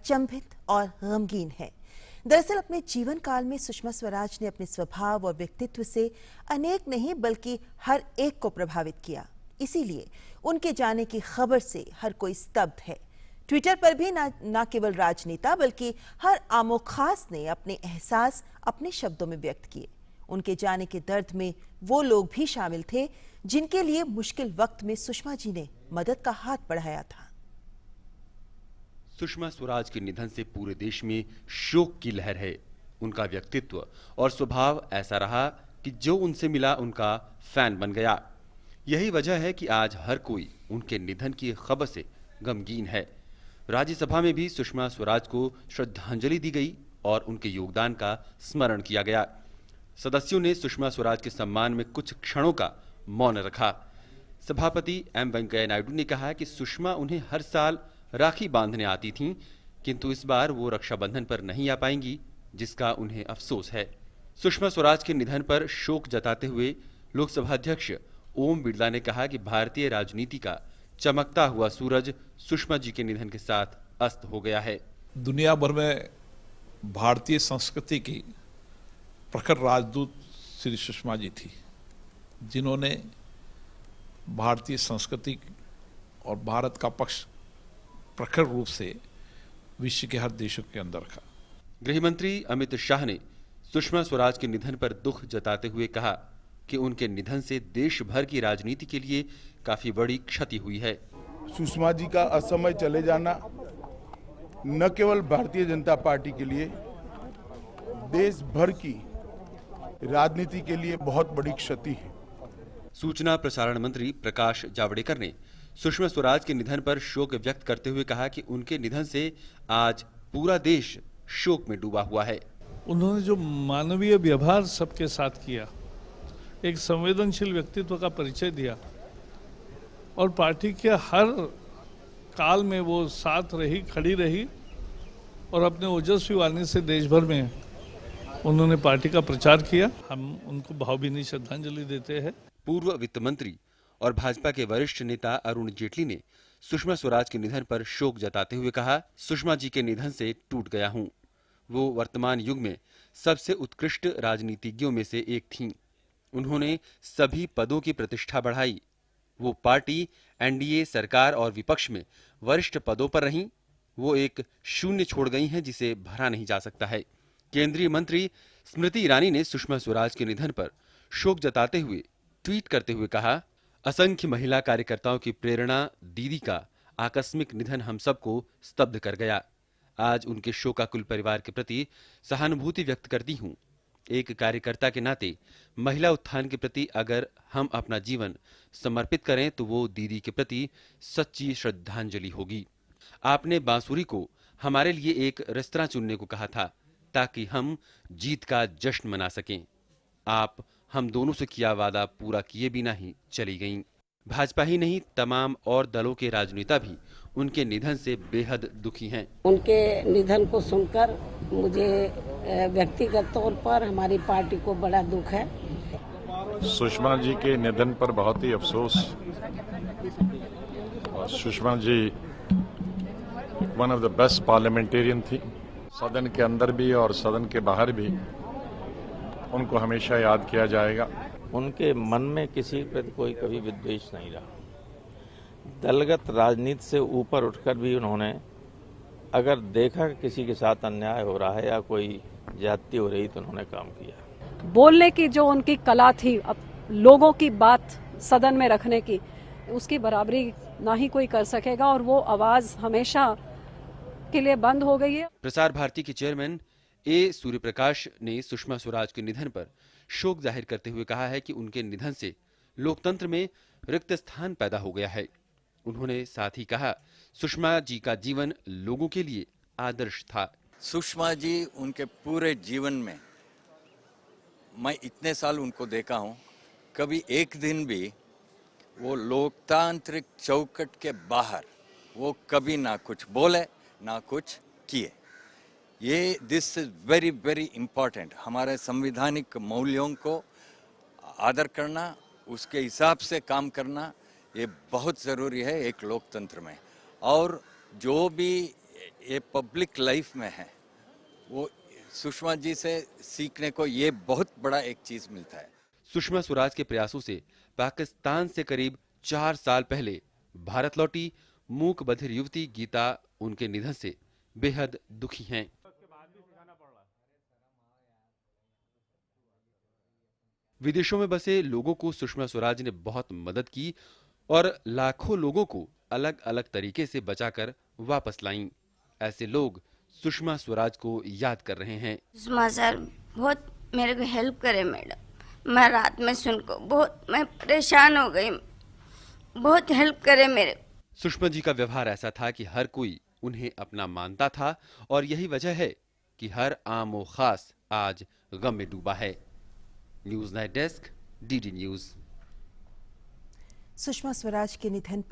अचंभित और गमगीन है। दरअसल अपने जीवन काल में सुषमा स्वराज ने अपने स्वभाव और व्यक्तित्व से अनेक नहीं बल्कि हर एक को प्रभावित किया। इसीलिए उनके जाने की खबर से हर कोई स्तब्ध है। ट्विटर पर भी ना केवल राजनेता बल्कि हर आमो खास ने अपने एहसास अपने शब्दों में व्यक्त किए। उनके जाने के दर्द में वो लोग भी शामिल थे जिनके लिए मुश्किल वक्त में सुषमा जी ने मदद का हाथ बढ़ाया था। सुषमा स्वराज के निधन से पूरे देश में शोक की लहर है। उनका व्यक्तित्व और स्वभाव ऐसा रहा कि जो उनसे मिला उनका फैन बन गया। यही वजह है कि आज हर कोई उनके निधन की खबर से गमगीन है। राज्यसभा में भी सुषमा स्वराज को श्रद्धांजलि दी गई और उनके योगदान का स्मरण किया गया। सदस्यों ने सुषमा स्वराज के सम्मान में कुछ क्षणों का मौन रखा। सभापति एम वेंकैया नायडू ने कहा कि सुषमा उन्हें हर साल राखी बांधने आती थीं, किंतु इस बार वो रक्षाबंधन पर नहीं आ पाएंगी, जिसका उन्हें अफसोस है। सुषमा स्वराज के निधन पर शोक जताते हुए लोकसभा अध्यक्ष ओम बिरला ने कहा कि भारतीय राजनीति का चमकता हुआ सूरज सुषमा जी के निधन के साथ अस्त हो गया है। दुनिया भर में भारतीय संस्कृति की प्रखर राजदूत श्री सुषमा जी थी, जिन्होंने भारतीय संस्कृति और भारत का पक्ष प्रखर रूप से विश्व के हर देशों के अंदर रखा। गृह मंत्री अमित शाह ने सुषमा स्वराज के निधन पर दुख जताते हुए कहा कि उनके निधन से देश भर की राजनीति के लिए काफी बड़ी क्षति हुई है। सुषमा जी का असमय चले जाना न केवल भारतीय जनता पार्टी के लिए, देश भर की राजनीति के लिए बहुत बड़ी क्षति है। सूचना प्रसारण मंत्री प्रकाश जावड़ेकर ने सुषमा स्वराज के निधन पर शोक व्यक्त करते हुए कहा कि उनके निधन से आज पूरा देश शोक में डूबा हुआ है। उन्होंने जो मानवीय व्यवहार सबके साथ किया, एक संवेदनशील व्यक्तित्व का परिचय दिया और पार्टी के हर काल में वो साथ रही, खड़ी रही और अपने ओजस्वी वाणी से देश भर में उन्होंने पार्टी का प्रचार किया। हम उनको भावभीनी श्रद्धांजलि देते हैं। पूर्व वित्त मंत्री और भाजपा के वरिष्ठ नेता अरुण जेटली ने सुषमा स्वराज के निधन पर शोक जताते हुए कहा, सुषमा जी के निधन से टूट गया हूं। वो वर्तमान युग में सबसे उत्कृष्ट राजनीतिज्ञों में से एक थीं। उन्होंने सभी पदों की प्रतिष्ठा बढ़ाई। वो पार्टी, एनडीए सरकार और विपक्ष में वरिष्ठ पदों पर रहीं। वो एक शून्य छोड़ गई हैं जिसे भरा नहीं जा सकता है। केंद्रीय मंत्री स्मृति ईरानी ने सुषमा स्वराज के निधन पर शोक जताते हुए ट्वीट करते हुए कहा, असंख्य महिला कार्यकर्ताओं की प्रेरणा दीदी का आकस्मिक निधन हम सबको स्तब्ध कर गया। आज उनके शोकाकुल परिवार के प्रति सहानुभूति व्यक्त करती हूँ। एक कार्यकर्ता के नाते महिला उत्थान के प्रति अगर हम अपना जीवन समर्पित करें तो वो दीदी के प्रति सच्ची श्रद्धांजलि होगी। आपने बांसुरी को हमारे लिए एक रेस्तरां चुनने को कहा था ताकि हम जीत का जश्न मना सकें। आप हम दोनों से किया वादा पूरा किए बिना ही चली गईं। भाजपा ही नहीं, तमाम और दलों के राजनेता भी उनके निधन से बेहद दुखी हैं। उनके निधन को सुनकर मुझे व्यक्तिगत तौर पर हमारी पार्टी को बड़ा दुख है। सुषमा जी के निधन पर बहुत ही अफसोस। Sushma ji one of the best parliamentarian थी। सदन के अंदर भी और सदन के बाहर भी उनको हमेशा याद किया जाएगा। उनके मन में किसी पर कोई कभी विद्वेष नहीं रहा। दलगत राजनीति से ऊपर उठकर भी उन्होंने अगर देखा कि किसी के साथ अन्याय हो रहा है या कोई ज्यादती हो रही तो उन्होंने काम किया। बोलने की जो उनकी कला थी, अब लोगों की बात सदन में रखने की, उसकी बराबरी ना ही कोई कर सकेगा और वो आवाज हमेशा के लिए बंद हो गई है। प्रसार भारती के चेयरमैन ए सूर्यप्रकाश ने सुषमा स्वराज के निधन पर शोक जाहिर करते हुए कहा है कि उनके निधन से लोकतंत्र में रिक्त स्थान पैदा हो गया है। उन्होंने साथ ही कहा, सुषमा जी का जीवन लोगों के लिए आदर्श था। सुषमा जी उनके पूरे जीवन में मैं इतने साल उनको देखा हूं, कभी एक दिन भी वो लोकतांत्रिक चौकट के बाहर वो कभी ना कुछ बोले ना कुछ किए। ये this is very very important. हमारे संवैधानिक मूल्यों को आदर करना, उसके हिसाब से काम करना, ये बहुत ज़रूरी है एक लोकतंत्र में। और जो भी ये पब्लिक लाइफ में है, वो सुषमा जी से सीखने को ये बहुत बड़ा एक चीज मिलता है। सुषमा स्वराज के प्रयासों से पाकिस्तान से करीब 4 साल पहले भारत लौटी मूक बधिर युवती गीता उनके निधन से बेहद दुखी हैं। विदेशों में बसे लोगों को सुषमा स्वराज ने बहुत मदद की और लाखों लोगों को अलग अलग तरीके से बचाकर वापस लाईं। ऐसे लोग सुषमा स्वराज को याद कर रहे हैं। सुषमा सर बहुत मेरे को हेल्प करे मैडम। मैं रात में सुन को मैं परेशान हो गई, बहुत हेल्प करे मेरे। सुषमा जी का व्यवहार ऐसा था कि हर कोई उन्हें अपना मानता था और यही वजह है कि हर आम व खास आज गम में डूबा है। News night desk, DD news. Sushma Swaraj के निधन पर